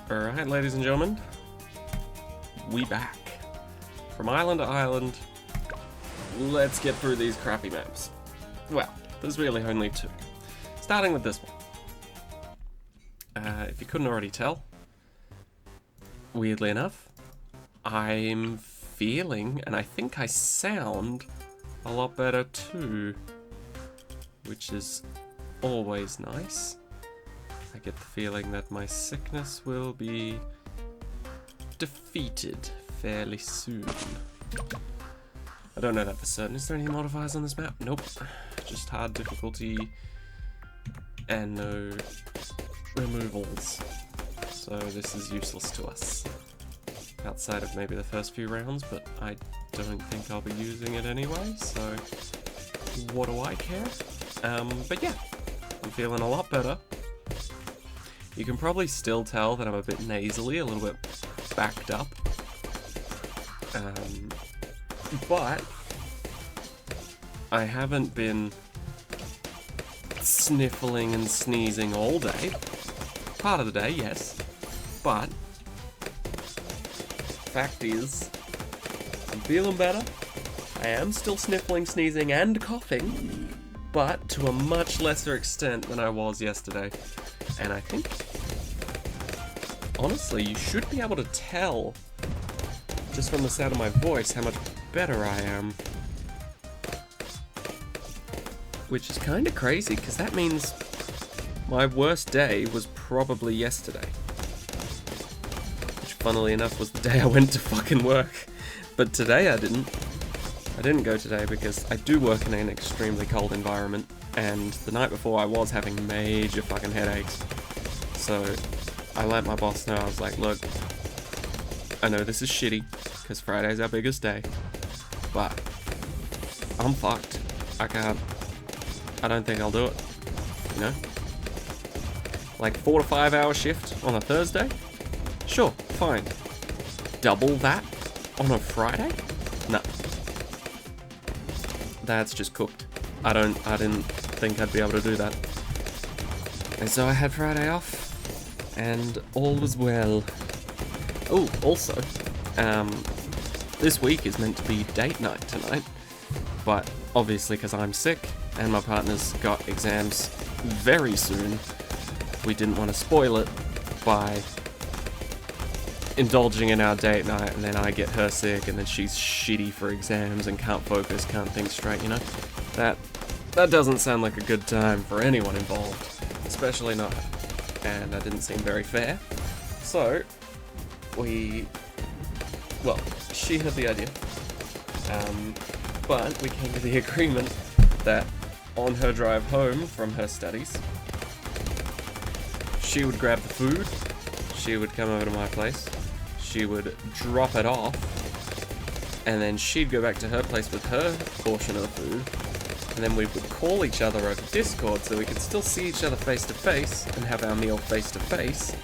Alright, ladies and gentlemen, we back. From island to island, let's get through these crappy maps. Well, there's really only two. Starting with this one. If you couldn't already tell, weirdly enough, I'm feeling, and I think I sound, a lot better too. Which is always nice. I get the feeling that my sickness will be defeated fairly soon. I don't know that for certain. Is there any modifiers on this map? Nope. Just hard difficulty and no removals. So this is useless to us. Outside of maybe the first few rounds, but I don't think I'll be using it anyway, so what do I care? But yeah, I'm feeling a lot better. You can probably still tell that I'm a bit nasally, a little bit backed up. But I haven't been sniffling and sneezing all day. Part of the day, yes. But fact is, I'm feeling better. I am still sniffling, sneezing, and coughing, but to a much lesser extent than I was yesterday. And I think, honestly, you should be able to tell, just from the sound of my voice, how much better I am. Which is kind of crazy, because that means my worst day was probably yesterday. Which, funnily enough, was the day I went to fucking work. But today I didn't. I didn't go today because I do work in an extremely cold environment, and the night before I was having major fucking headaches. So I let my boss know. I was like, look, I know this is shitty because Friday's our biggest day, but I'm fucked. I don't think I'll do it, you know? Like 4 to 5 hour shift on a Thursday? Sure, fine. Double that on a Friday? No. That's just cooked. I didn't think I'd be able to do that. And so I had Friday off, and all was well. Oh, also, this week is meant to be date night tonight, but obviously because I'm sick and my partner's got exams very soon, we didn't want to spoil it by indulging in our date night, and then I get her sick, and then she's shitty for exams and can't focus, can't think straight, you know? That doesn't sound like a good time for anyone involved, especially not her. And that didn't seem very fair. So, she had the idea, but we came to the agreement that on her drive home from her studies, she would grab the food, she would come over to my place, she would drop it off, and then she'd go back to her place with her portion of the food, and then we would call each other over Discord so we could still see each other face to face and have our meal face to face,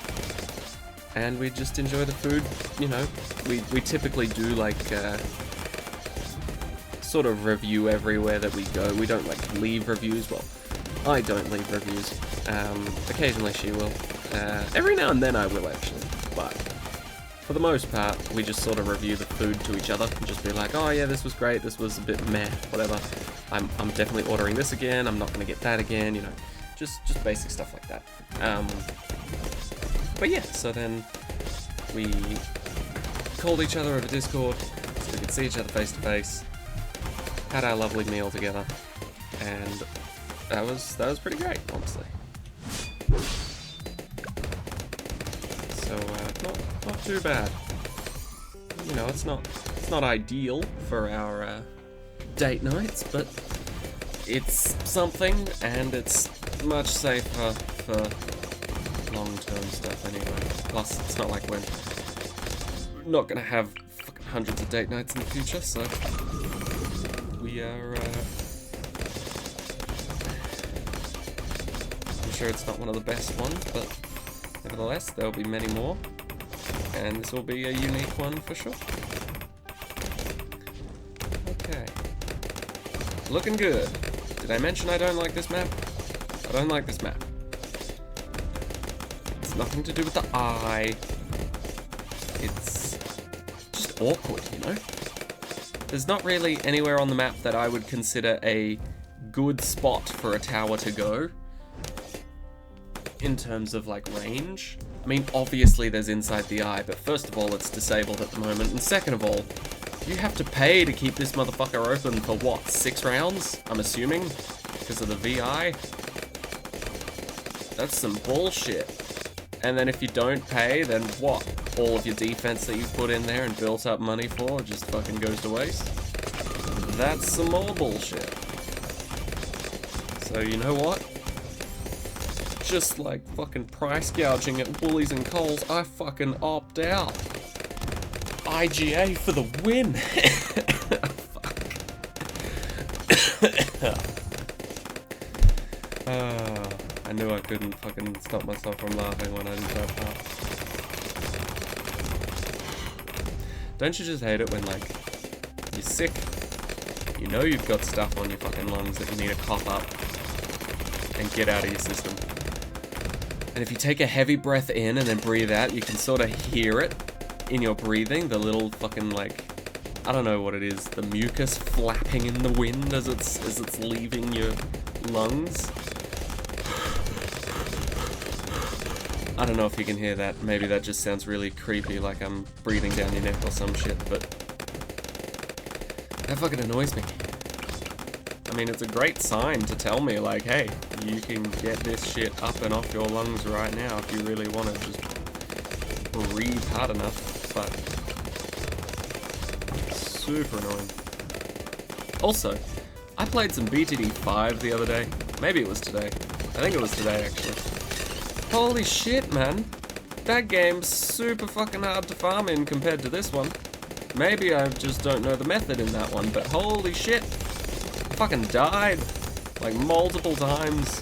and we'd just enjoy the food. You know, we typically do like sort of review everywhere that we go. We don't like leave reviews. Well, I don't leave reviews. Occasionally she will. Every now and then I will actually, but for the most part, we just sort of review the food to each other and just be like, oh yeah, this was great, this was a bit meh, whatever. I'm definitely ordering this again, I'm not gonna get that again, you know, just basic stuff like that. But yeah, so then we called each other over Discord so we could see each other face to face, had our lovely meal together, and that was pretty great, honestly. So not too bad. You know, it's not ideal for our date nights, but it's something, and it's much safer for long-term stuff anyway. Plus, it's not like we're not gonna have fucking hundreds of date nights in the future, so we are. I'm sure it's not one of the best ones, but nevertheless, there'll be many more, and this will be a unique one for sure. Okay. Looking good. Did I mention I don't like this map? I don't like this map. It's nothing to do with the eye. It's just awkward, you know? There's not really anywhere on the map that I would consider a good spot for a tower to go in terms of like range. I mean, obviously there's inside the eye, but first of all, it's disabled at the moment, and second of all, you have to pay to keep this motherfucker open for what, 6 rounds? I'm assuming, because of the VI. That's some bullshit. And then if you don't pay, then what? All of your defense that you put in there and built up money for just fucking goes to waste? That's some more bullshit. So you know what? Just like fucking price gouging at Woolies and Coles, I fucking opt out. IGA for the win. I knew I couldn't fucking stop myself from laughing when I did that part. Don't you just hate it when, like, you're sick, you know you've got stuff on your fucking lungs that you need to cough up and get out of your system. And if you take a heavy breath in and then breathe out, you can sort of hear it in your breathing, the little fucking, like, I don't know what it is, the mucus flapping in the wind as it's leaving your lungs. I don't know if you can hear that. Maybe that just sounds really creepy, like I'm breathing down your neck or some shit, but that fucking annoys me. I mean, it's a great sign to tell me, like, hey, you can get this shit up and off your lungs right now if you really want to just breathe hard enough, but super annoying. Also, I played some BTD6 the other day. Maybe it was today. I think it was today, actually. Holy shit, man. That game's super fucking hard to farm in compared to this one. Maybe I just don't know the method in that one, but holy shit. I fucking died like multiple times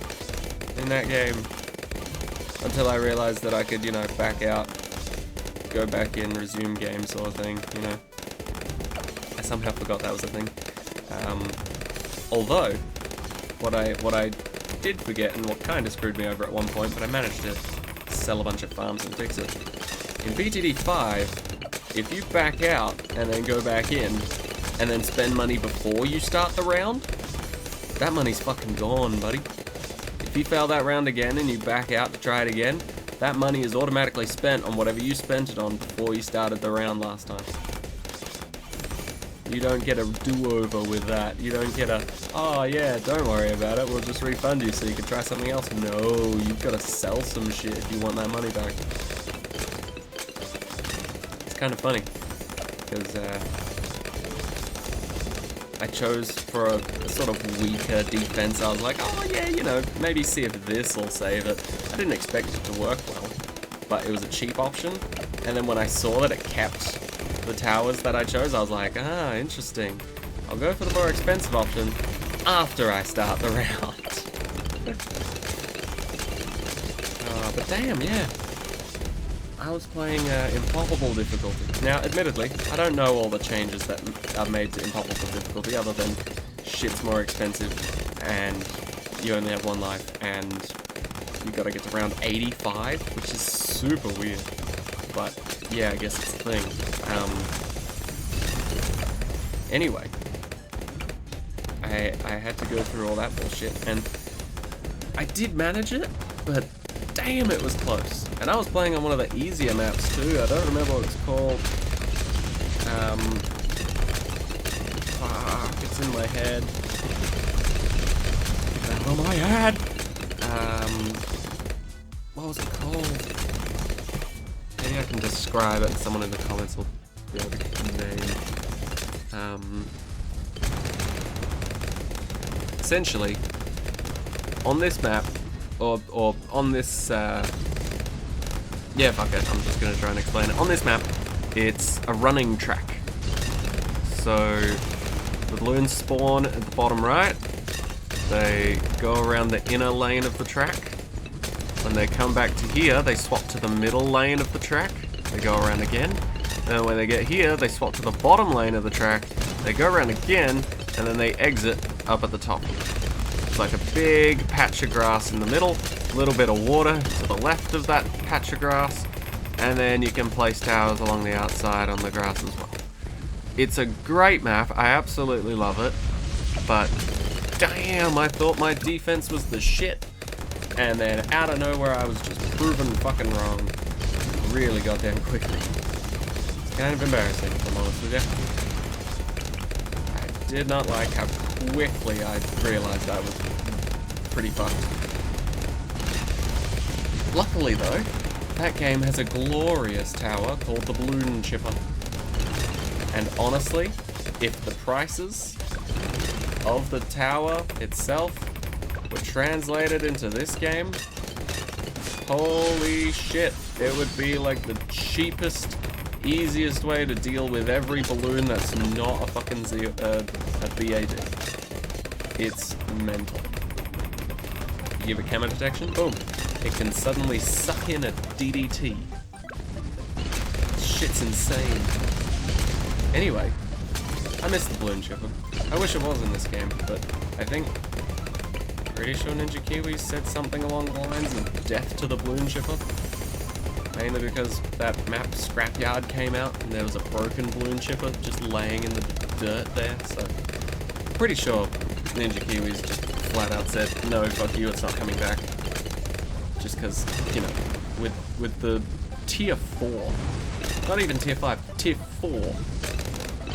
in that game until I realized that I could, you know, back out, go back in, resume game sort of thing, you know. I somehow forgot that was a thing. Although, what I did forget, and what kind of screwed me over at one point, but I managed to sell a bunch of farms and fix it. In BTD5, if you back out and then go back in, and then spend money before you start the round, that money's fucking gone, buddy. If you fail that round again and you back out to try it again, that money is automatically spent on whatever you spent it on before you started the round last time. You don't get a do-over with that. You don't get a, oh yeah, don't worry about it, we'll just refund you so you can try something else. No, you've got to sell some shit if you want that money back. It's kind of funny, because I chose for a sort of weaker defense. I was like, oh yeah, you know, maybe see if this will save it. I didn't expect it to work well, but it was a cheap option. And then when I saw that it kept the towers that I chose, I was like, ah, interesting. I'll go for the more expensive option after I start the round. But damn, yeah. I was playing Impossible difficulty. Now, admittedly, I don't know all the changes that I've made to Impossible difficulty other than shit's more expensive and you only have one life and you gotta get to round 85, which is super weird. But yeah, I guess it's the thing. Anyway, I had to go through all that bullshit, and I did manage it, but damn, it was close. And I was playing on one of the easier maps too. I don't remember what it's called. Fuck, it's in my head. It's in my head. What was it called? Maybe I can describe it and someone in the comments will be able to get the name. Essentially, on this map, or on this, yeah, fuck it, I'm just gonna try and explain it. On this map, it's a running track. So, the balloons spawn at the bottom right, they go around the inner lane of the track. When they come back to here, they swap to the middle lane of the track, they go around again. And when they get here, they swap to the bottom lane of the track, they go around again, and then they exit up at the top. It's like a big patch of grass in the middle, A little bit of water to the left of that patch of grass, and then you can place towers along the outside on the grass as well. It's a great map, I absolutely love it, but damn, I thought my defense was the shit, and then out of nowhere I was just proven fucking wrong really goddamn quickly. It's kind of embarrassing, if I'm honest with you. I did not like how quickly I realized I was pretty fucked. Luckily though, that game has a glorious tower called the Balloon Chipper. And honestly, if the prices of the tower itself were translated into this game, holy shit, it would be like the cheapest, easiest way to deal with every balloon that's not a fucking a BAD. It's mental. You give it camera detection, boom. It can suddenly suck in a DDT. Shit's insane. Anyway, I miss the Balloon Chipper. I wish it was in this game, but I think, pretty sure Ninja Kiwi said something along the lines of death to the Balloon Chipper. Mainly because that map Scrapyard came out and there was a broken Balloon Chipper just laying in the dirt there, so pretty sure Ninja Kiwis just flat out said, no, fuck you, it's not coming back. Just because, you know, with the tier 4, not even tier 5, tier 4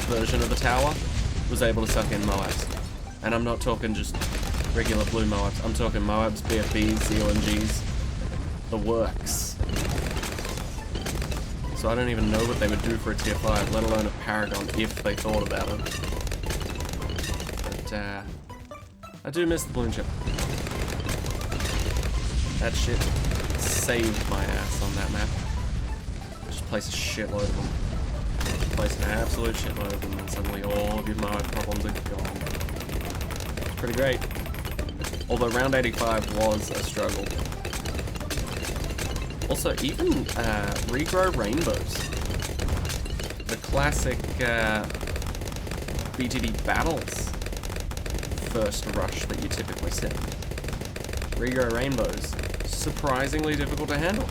version of the tower was able to suck in Moabs. And I'm not talking just regular blue Moabs, I'm talking Moabs, BFBs, COMGs, the works. So I don't even know what they would do for a tier 5, let alone a Paragon if they thought about it. But I do miss the Balloon Chip. That shit saved my ass on that map. Just place a shitload of them. Place an absolute shitload of them and suddenly all of your Moab problems are gone. It's pretty great. Although round 85 was a struggle. Also, even regrow rainbows. The classic BTD battles first rush that you typically see. Regrow rainbows, surprisingly difficult to handle.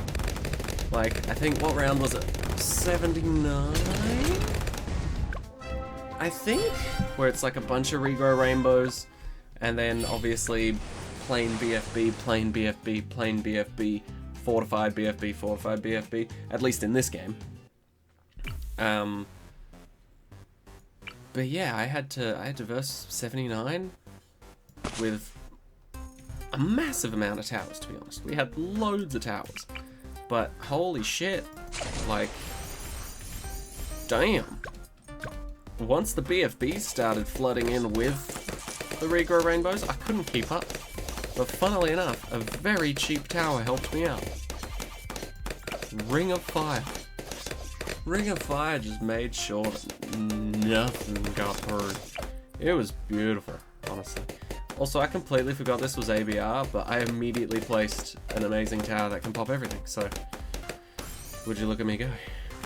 Like, I think, what round was it? 79? I think? Where it's like a bunch of regrow rainbows, and then obviously plain BFB, plain BFB, plain BFB, fortified BFB, fortified BFB, at least in this game. But yeah, I had to verse 79 with a massive amount of towers, to be honest. We had loads of towers, but holy shit, like, damn. Once the BFBs started flooding in with the regrow rainbows, I couldn't keep up. But funnily enough, a very cheap tower helped me out. Ring of Fire. Ring of Fire just made sure that nothing got through. It was beautiful, honestly. Also, I completely forgot this was ABR, but I immediately placed an amazing tower that can pop everything, so would you look at me go?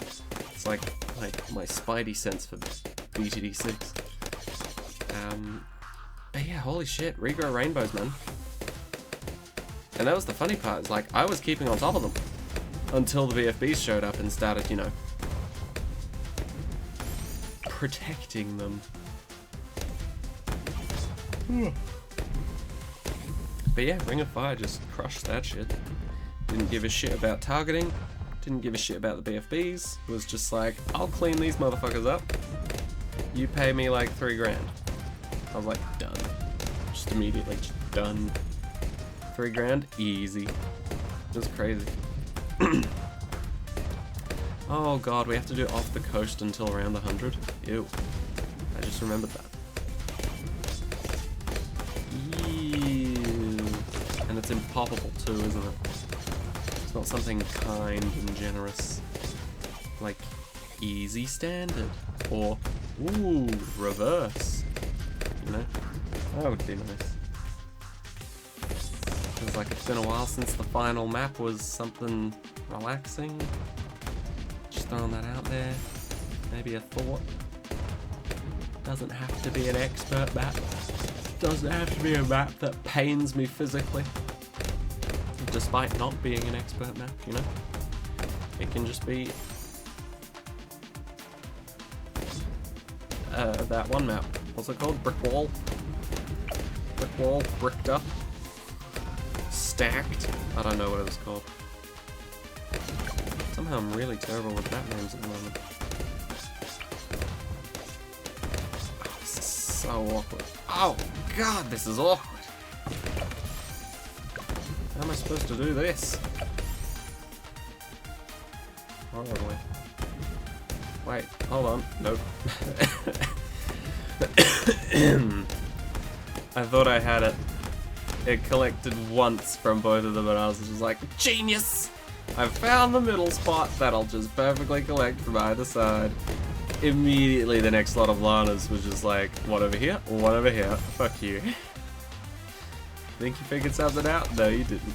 It's like my spidey sense for BTD6. But yeah, holy shit, regrow rainbows, man. And that was the funny part, is like, I was keeping on top of them until the VFBs showed up and started, you know, protecting them. But yeah, Ring of Fire just crushed that shit. Didn't give a shit about targeting, didn't give a shit about the BFBs. It was just like, I'll clean these motherfuckers up. You pay me like 3 grand. I was like, done. Just immediately, just done. 3 grand, easy. It was crazy. Oh god, we have to do off the coast until around 100. Ew. I just remembered that. Ew. And it's impoppable too, isn't it? It's not something kind and generous. Like, easy standard. Or, ooh, reverse. You know? That would be nice. Feels like it's been a while since the final map was something relaxing. Just throwing that out there. Maybe a thought. Doesn't have to be an expert map. Doesn't have to be a map that pains me physically. despite not being an expert map, you know? It can just be that one map. What's it called? Brick wall? Brick wall? Bricked up? Stacked? I don't know what it was called. Somehow I'm really terrible with map names at the moment. Oh, this is so awkward. Oh god, this is awkward. How am I supposed to do this? Horribly. Wait, hold on. Nope. I thought I had it. It collected once from both of them and I was just like, genius! I found the middle spot that'll just perfectly collect from either side. Immediately the next lot of Lanas was just like, one over here, one over here. Fuck you. Think you figured something out? No, you didn't.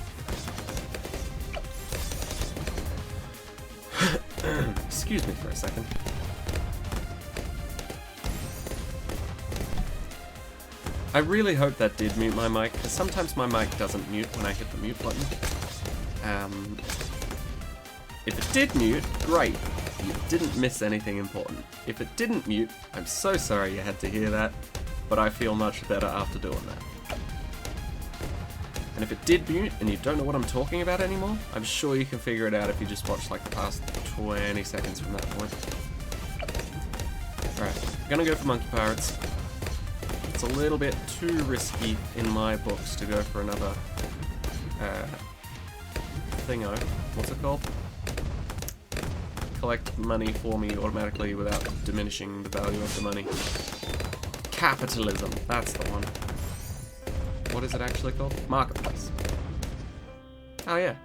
Excuse me for a second. I really hope that did mute my mic, because sometimes my mic doesn't mute when I hit the mute button. If it did mute, great. You didn't miss anything important. If it didn't mute, I'm so sorry you had to hear that, but I feel much better after doing that. And if it did mute and you don't know what I'm talking about anymore, I'm sure you can figure it out if you just watch like the past 20 seconds from that point. Alright, gonna go for Monkey Pirates. It's a little bit too risky in my books to go for another thingo. What's it called? Collect money for me automatically without diminishing the value of the money. Capitalism, that's the one. What is it actually called? Marketplace. Oh yeah.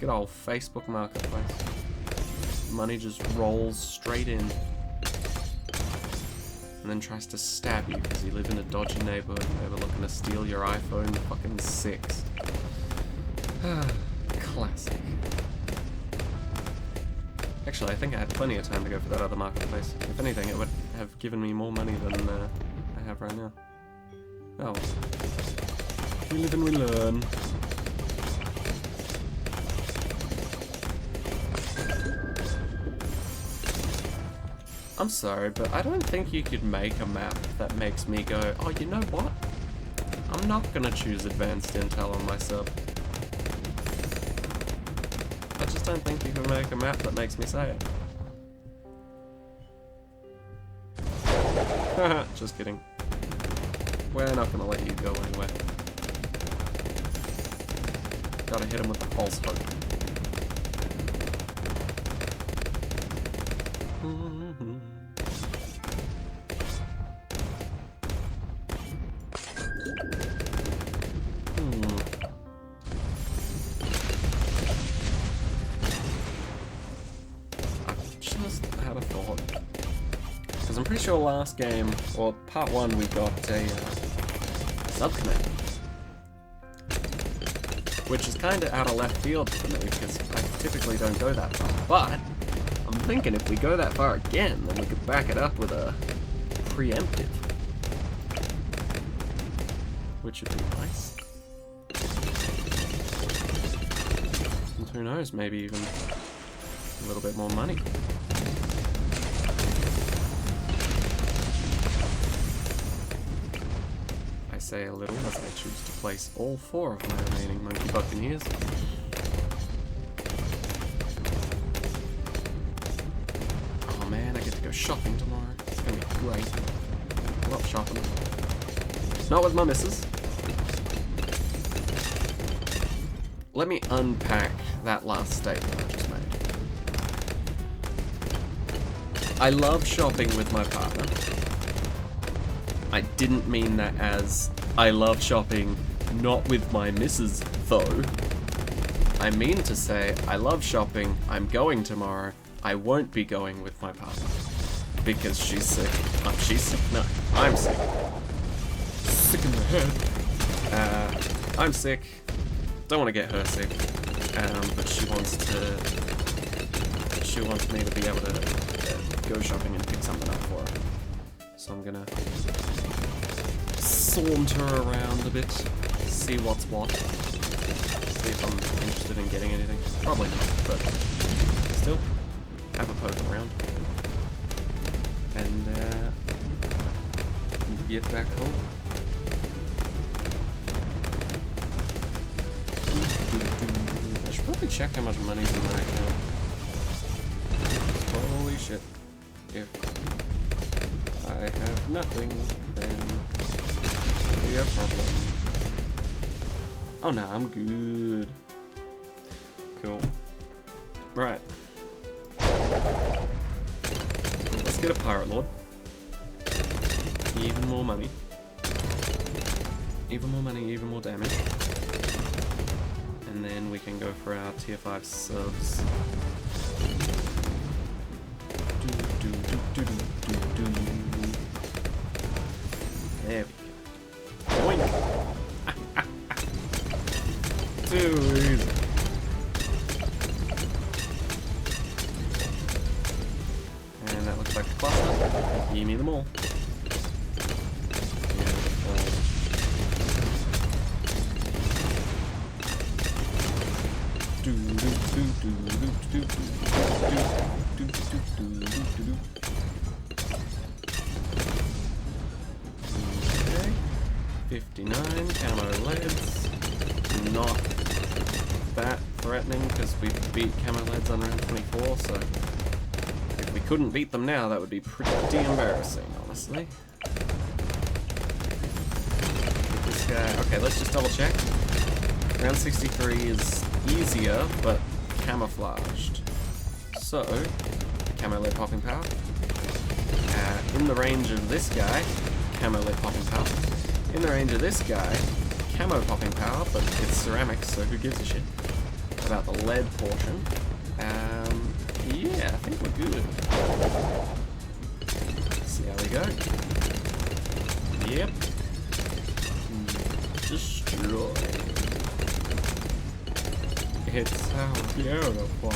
Good old Facebook Marketplace. Money just rolls straight in. And then tries to stab you because you live in a dodgy neighborhood and they were looking to steal your iPhone fucking 6. Classic. Actually, I think I had plenty of time to go for that other marketplace. If anything, it would have given me more money than I have right now. Oh. We live and we learn. I'm sorry, but I don't think you could make a map that makes me go, oh, you know what? I'm not gonna choose advanced intel on my sub. I just don't think you can make a map that makes me say it. Just kidding. We're not gonna let you go anywhere. Gotta hit him with the false hope. I'm pretty sure last game, or part 1, we got a subcommand. Which is kind of out of left field for me, because I typically don't go that far. But, I'm thinking if we go that far again, then we could back it up with a preemptive. Which would be nice. And who knows, maybe even a little bit more money. Say a little as I choose to place all 4 of my remaining Monkey Buccaneers. Oh man, I get to go shopping tomorrow. It's gonna be great. Love shopping. Not with my missus. Let me unpack that last statement I just made. I love shopping with my partner. I didn't mean that as I love shopping not with my missus, though. I mean to say I love shopping, I'm going tomorrow, I won't be going with my partner. Because she's sick. She's sick? No, I'm sick. Sick in the head. I'm sick. Don't want to get her sick. But she wants me to be able to go shopping and pick something up for her. So I'm gonna saunter around a bit, see what's what. See if I'm interested in getting anything. Probably not, but still, have a poke around. And get back home. I should probably check how much money's in my account. Holy shit. If I have nothing, then it'll be a problem. Oh no, I'm good. Cool. Right. Let's get a Pirate Lord. Even more money. Even more money, even more damage. And then we can go for our tier 5 subs. There we go. Boink! Too easy. And that looks like a cluster. Give me them all. Okay. 59 camo leads. Not that threatening because we beat camo leads on round 24, so if we couldn't beat them now, that would be pretty embarrassing, honestly. This guy. Okay, let's just double check. Round 63 is easier, but camouflaged. So, camo lead popping power. In the range of this guy, camo lead popping power. In the range of this guy, camo popping power, but it's ceramics, so who gives a shit about the lead portion. Yeah, I think we're good. Let's see how we go. Yep. Destroy. It's so beautiful.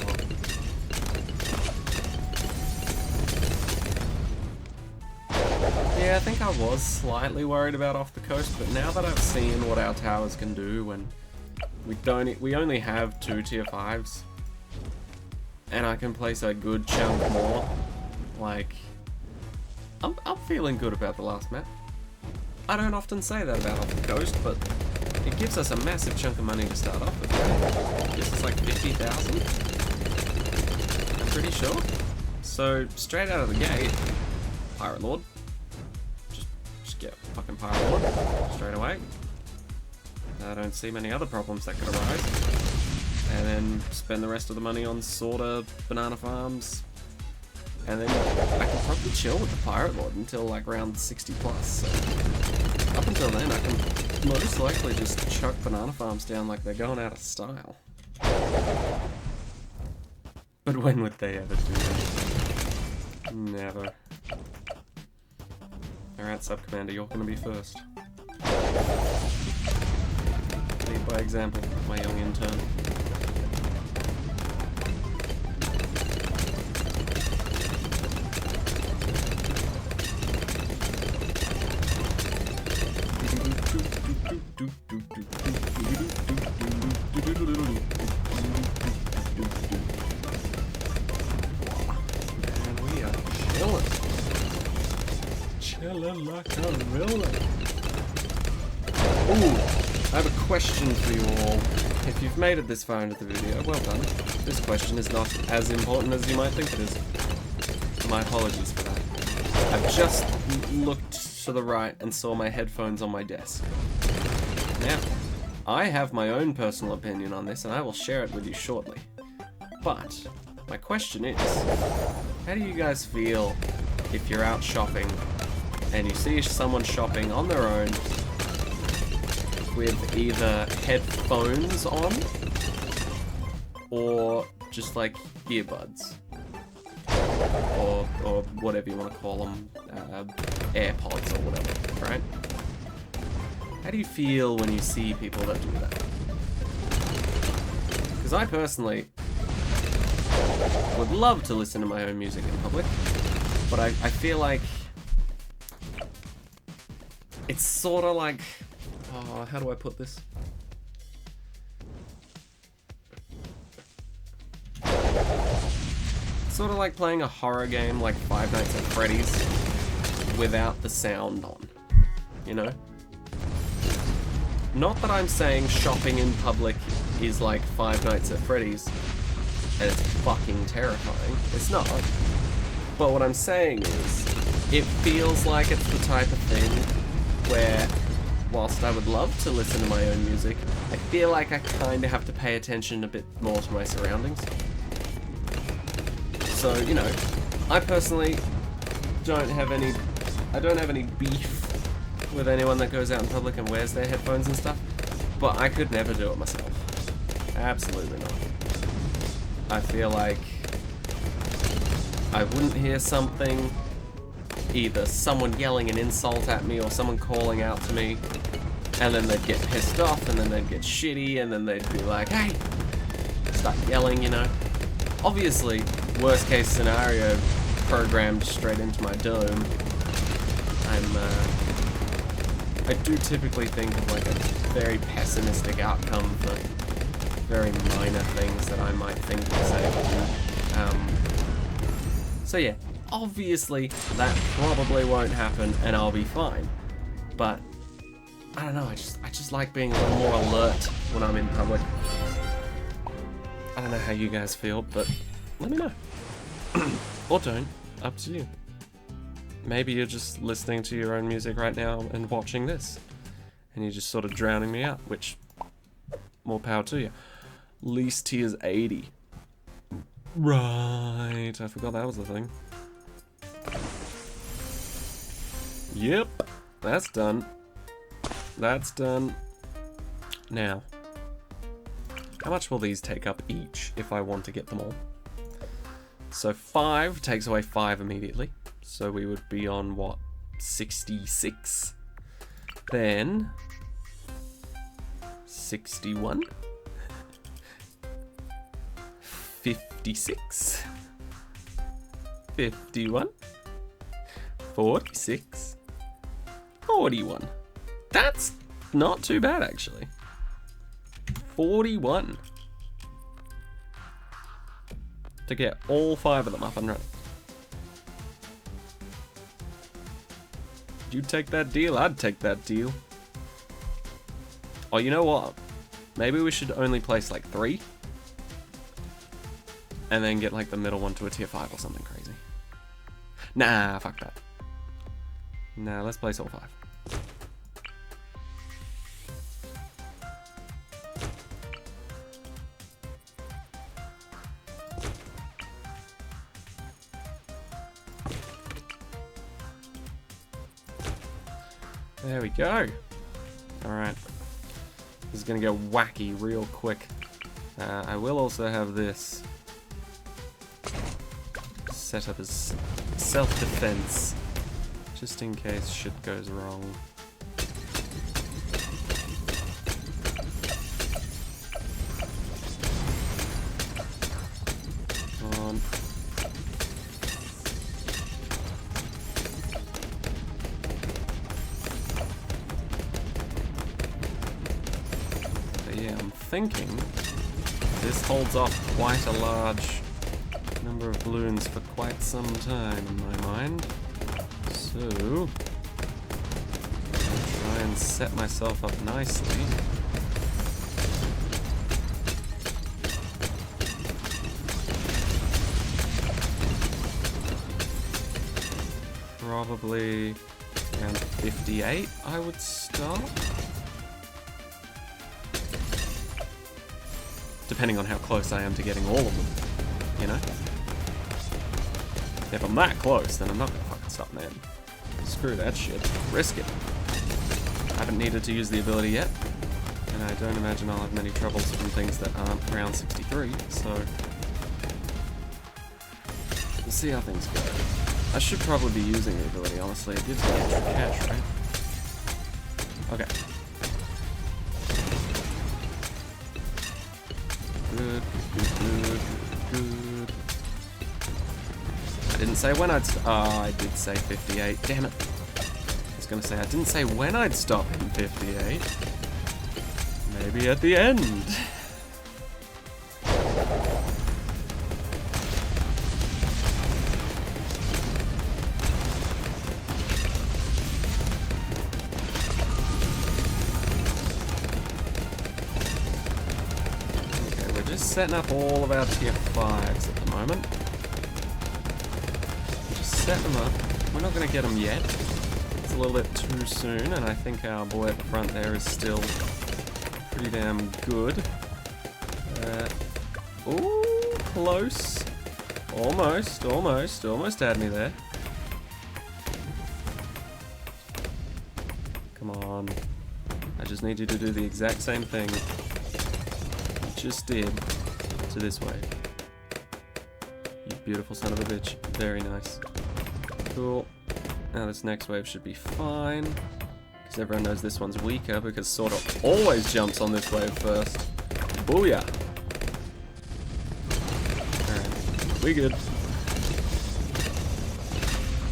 Yeah, I think I was slightly worried about off the coast, but now that I've seen what our towers can do when we only have 2 tier 5s, and I can place a good chunk more, like, I'm feeling good about the last map. I don't often say that about off the coast, but it gives us a massive chunk of money to start off with. I guess it's like 50,000. I'm pretty sure. So straight out of the gate, Pirate Lord. Just get fucking Pirate Lord straight away. I don't see many other problems that could arise. And then spend the rest of the money on sorta banana farms. And then I can probably chill with the Pirate Lord until like round 60 plus. So up until then, I can most likely just chuck banana farms down like they're going out of style. But when would they ever do that? Never. Alright, Sub-Commander, you're gonna be first. Lead by example, my young intern. And we are chilling. Chilling like a villain. Ooh, I have a question for you all. If you've made it this far into the video, well done. This question is not as important as you might think it is. My apologies for that. I've just looked to the right and saw my headphones on my desk. Now, I have my own personal opinion on this and I will share it with you shortly. But, my question is, how do you guys feel if you're out shopping and you see someone shopping on their own with either headphones on or just like earbuds? Or whatever you want to call them, AirPods or whatever, right? How do you feel when you see people that do that? Because I personally would love to listen to my own music in public, but I feel like it's sort of like, oh, how do I put this? Sort of like playing a horror game like Five Nights at Freddy's without the sound on, you know? Not that I'm saying shopping in public is like Five Nights at Freddy's and it's fucking terrifying. It's not. But what I'm saying is, it feels like it's the type of thing where, whilst I would love to listen to my own music, I feel like I kind of have to pay attention a bit more to my surroundings. So, you know, I personally don't have any beef with anyone that goes out in public and wears their headphones and stuff, but I could never do it myself. Absolutely not. I feel like I wouldn't hear something, either someone yelling an insult at me or someone calling out to me, and then they'd get pissed off, and then they'd get shitty, and then they'd be like, hey, start yelling, you know. Obviously, worst case scenario, programmed straight into my dome. I do typically think of like a very pessimistic outcome for very minor things that I might think or say. So yeah, obviously that probably won't happen and I'll be fine. But I don't know, I just like being a little more alert when I'm in public. I don't know how you guys feel, but let me know. Or don't, up to you. Maybe you're just listening to your own music right now and watching this, and you're just sort of drowning me out, which, more power to you. Least tiers 80. Right, I forgot that was the thing. Yep, that's done. That's done. Now, how much will these take up each if I want to get them all? So 5 takes away 5 immediately. So we would be on, what, 66? Then 61? 56? 51? 46? 41? That's not too bad, actually. 41. To get all 5 of them up and running. You'd take that deal, I'd take that deal. Oh, you know what? Maybe we should only place like 3. And then get like the middle one to a tier 5 or something crazy. Nah, fuck that. Nah, let's place all 5. There we go. Alright. This is going to go wacky real quick. I will also have this set up as self-defense, just in case shit goes wrong. Come on. Thinking this holds off quite a large number of balloons for quite some time in my mind. So I'll try and set myself up nicely. Probably around 58 I would start. Depending on how close I am to getting all of them, you know? If I'm that close, then I'm not gonna fucking stop, man. Screw that shit. Risk it. I haven't needed to use the ability yet, and I don't imagine I'll have many troubles from things that aren't round 63, so we'll see how things go. I should probably be using the ability, honestly. It gives me extra cash, right? Okay. Good. I didn't say when I'd I did say 58. Damn it. I was gonna say I didn't say when I'd stop in 58. Maybe at the end. setting up all of our tier 5s at the moment. Just set them up. We're not going to get them yet. It's a little bit too soon, and I think our boy at the front there is still pretty damn good. Ooh, close. Almost had me there. Come on. I just need you to do the exact same thing you just did to this wave. You beautiful son of a bitch. Very nice. Cool. Now this next wave should be fine. Because everyone knows this one's weaker because Sword Art always jumps on this wave first. Booyah! Alright, we good.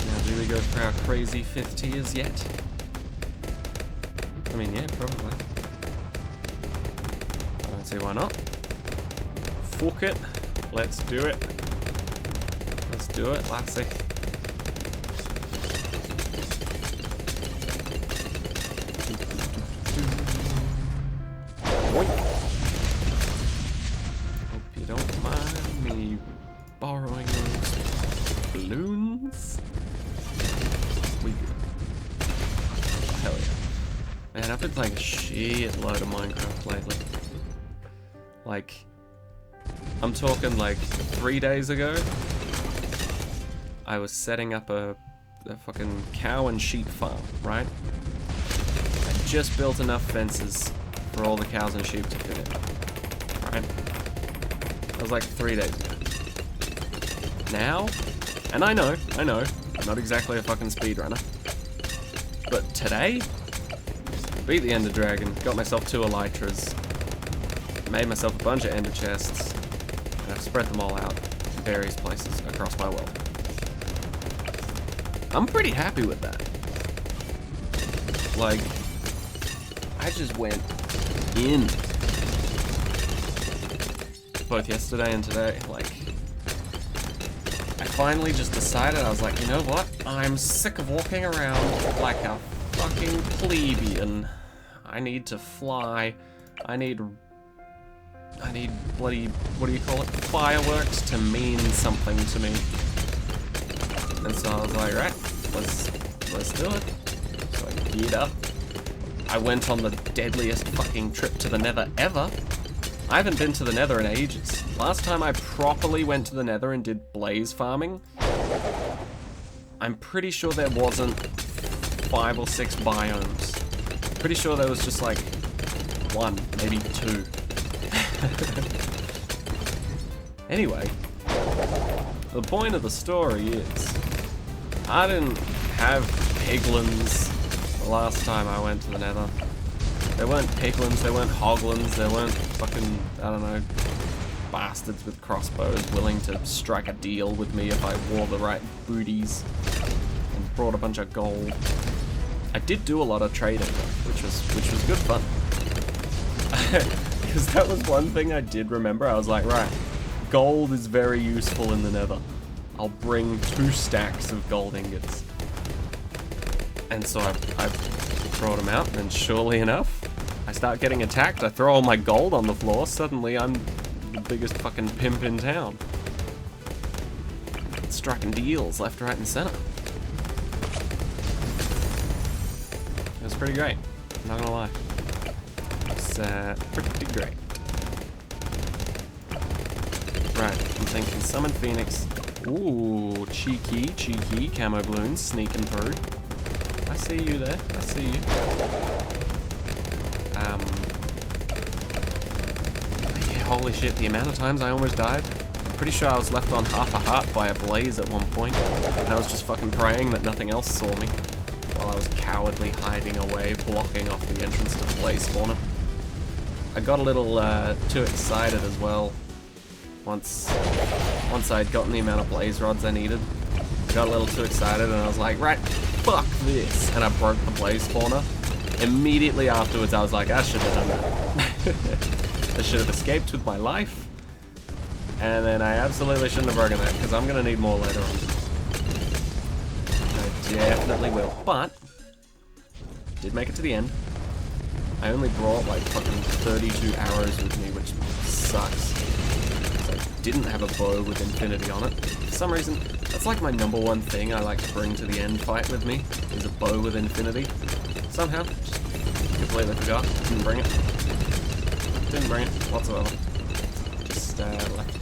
Now do we go for our crazy 5th tiers yet? I mean, yeah, probably. I don't see why not. Fuck it. Let's do it. Let's do it, lassie. Hope you don't mind me borrowing those balloons. We good. Hell yeah. Man, I've been playing a shitload of Minecraft lately. Like, I'm talking like 3 days ago, I was setting up a fucking cow and sheep farm, right? I just built enough fences for all the cows and sheep to fit in, right? That was like 3 days ago. Now, and I know, I'm not exactly a fucking speedrunner, but today, beat the Ender Dragon, got myself 2 Elytras, made myself a bunch of Ender Chests, and I've spread them all out in various places across my world. I'm pretty happy with that. Like, I just went in. Both yesterday and today, like, I finally just decided, I was like, you know what? I'm sick of walking around like a fucking plebeian. I need to fly. I need bloody, what do you call it? Fireworks to mean something to me. And so I was like, right, let's do it. So I geared up. I went on the deadliest fucking trip to the Nether ever. I haven't been to the Nether in ages. Last time I properly went to the Nether and did blaze farming, I'm pretty sure there wasn't 5 or 6 biomes. Pretty sure there was just like 1, maybe 2. Anyway, the point of the story is, I didn't have piglins the last time I went to the Nether. There weren't piglins, there weren't hoglins, there weren't fucking, I don't know, bastards with crossbows willing to strike a deal with me if I wore the right booties and brought a bunch of gold. I did do a lot of trading, which was good fun. Because that was one thing I did remember. I was like, right, gold is very useful in the Nether. I'll bring 2 stacks of gold ingots. And so I brought them out, and surely enough, I start getting attacked. I throw all my gold on the floor. Suddenly, I'm the biggest fucking pimp in town. Striking deals left, right, and center. It was pretty great. I'm not gonna lie. It's pretty great. Right, I'm thinking summon Phoenix. Ooh, cheeky, camo balloons sneaking through. I see you there, I see you. Yeah, holy shit, the amount of times I almost died. I'm pretty sure I was left on half a heart by a blaze at one point, and I was just fucking praying that nothing else saw me, while I was cowardly hiding away, blocking off the entrance to the blaze spawner. I got a little too excited as well. Once I'd gotten the amount of blaze rods I needed, I got a little too excited and I was like, right, fuck this, and I broke the blaze spawner. Immediately afterwards I was like, I should have done that. I should have escaped with my life, and then I absolutely shouldn't have broken that, because I'm going to need more later on. I definitely will, but did make it to the end. I only brought like fucking 32 arrows with me, which sucks. didn't have a bow with infinity on it. For some reason, that's like my #1 thing I like to bring to the end fight with me, is a bow with infinity. Somehow, just completely forgot. Didn't bring it. Didn't bring it whatsoever. Just left.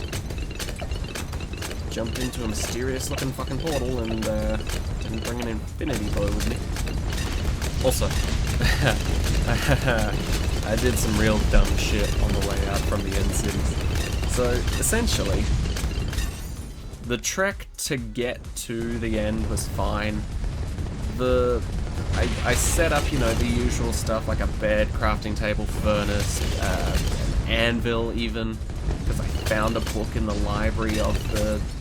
Jumped into a mysterious looking fucking portal and didn't bring an infinity bow with me. Also, I did some real dumb shit on the way out from the end cities. So, essentially, the trek to get to the end was fine. I set up, you know, the usual stuff like a bed, crafting table, furnace, an anvil even, because I found a book in the library of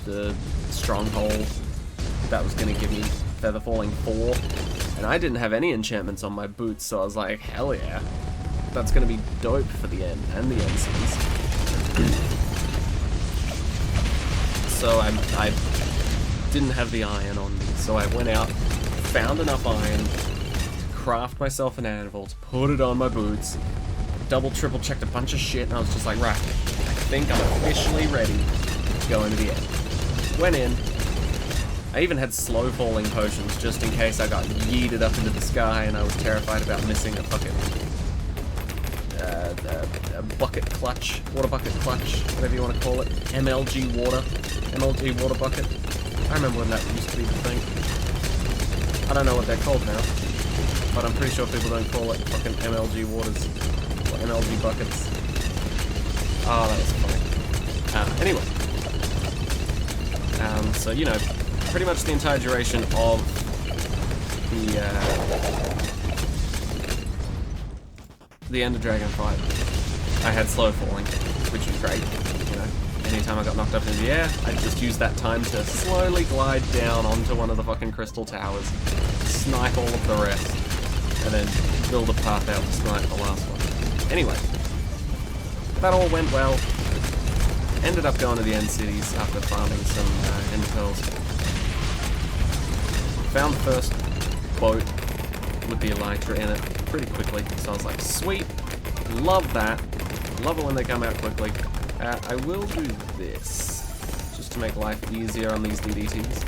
the stronghold that was going to give me Feather Falling 4, and I didn't have any enchantments on my boots, so I was like, hell yeah, that's going to be dope for the end and the end cities. So I didn't have the iron on me, so I went out, found enough iron to craft myself an anvil, to put it on my boots, double, triple checked a bunch of shit, and I was just like, right, I think I'm officially ready to go into the end. Went in. I even had slow falling potions just in case I got yeeted up into the sky and I was terrified about missing a fucking a bucket clutch, water bucket clutch, whatever you want to call it, MLG water bucket. I remember when that used to be the thing. I don't know what they're called now, but I'm pretty sure people don't call it fucking MLG waters or MLG buckets. Oh, that was funny. Anyway, so you know, pretty much the entire duration of the Ender Dragon fight, I had slow falling, which was great. You know, anytime I got knocked up into the air, I'd just use that time to slowly glide down onto one of the fucking crystal towers, snipe all of the rest, and then build a path out to snipe the last one. Anyway, that all went well. Ended up going to the end cities after farming some end pearls. Found the first boat with the elytra in it pretty quickly, so I was like, sweet, love that, love it when they come out quickly. I will do this, just to make life easier on these DDTs.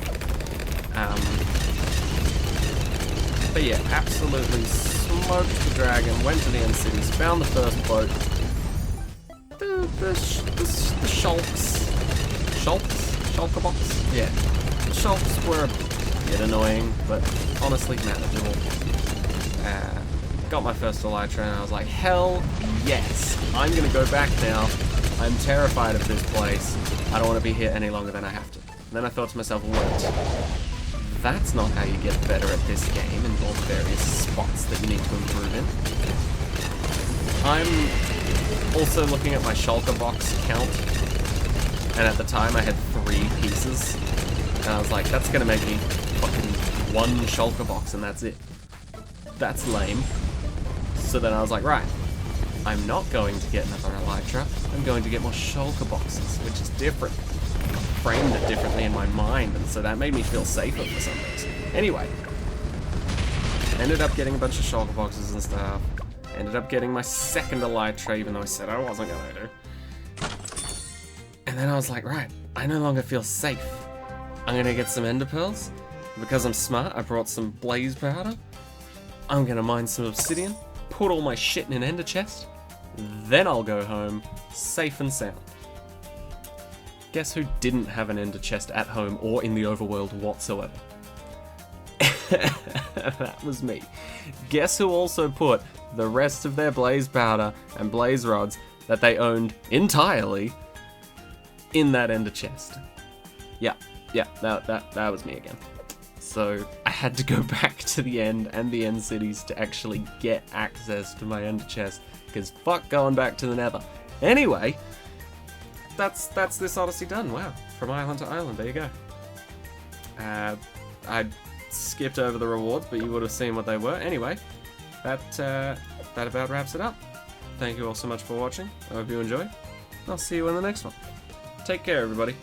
But yeah, absolutely smoked the dragon, went to the end cities, found the first boat. The shulker box? Yeah. The shulks were a bit annoying, but honestly manageable. Got my first elytra and I was like, hell yes, I'm gonna go back now. I'm terrified of this place. I don't want to be here any longer than I have to. And then I thought to myself, wait, that's not how you get better at this game and all the various spots that you need to improve in. I'm also looking at my shulker box count, and at the time I had 3 pieces, and I was like, that's gonna make me fucking 1 shulker box and that's it. That's lame. So then I was like, right, I'm not going to get another elytra, I'm going to get more shulker boxes, which is different. I framed it differently in my mind, and so that made me feel safer for some reason. Anyway, ended up getting a bunch of shulker boxes and stuff. Ended up getting my second elytra, even though I said I wasn't going to. And then I was like, right, I no longer feel safe. I'm going to get some ender pearls. Because I'm smart, I brought some blaze powder. I'm going to mine some obsidian, put all my shit in an ender chest, then I'll go home, safe and sound. Guess who didn't have an ender chest at home or in the overworld whatsoever? That was me. Guess who also put the rest of their blaze powder and blaze rods that they owned entirely in that ender chest? Yeah, that was me again. So I had to go back to the end and the end cities to actually get access to my ender chest, because fuck going back to the nether. Anyway, that's this Odyssey done. Wow, from island to island, there you go. I skipped over the rewards, but you would have seen what they were. Anyway, that about wraps it up. Thank you all so much for watching. I hope you enjoy. I'll see you in the next one. Take care, everybody.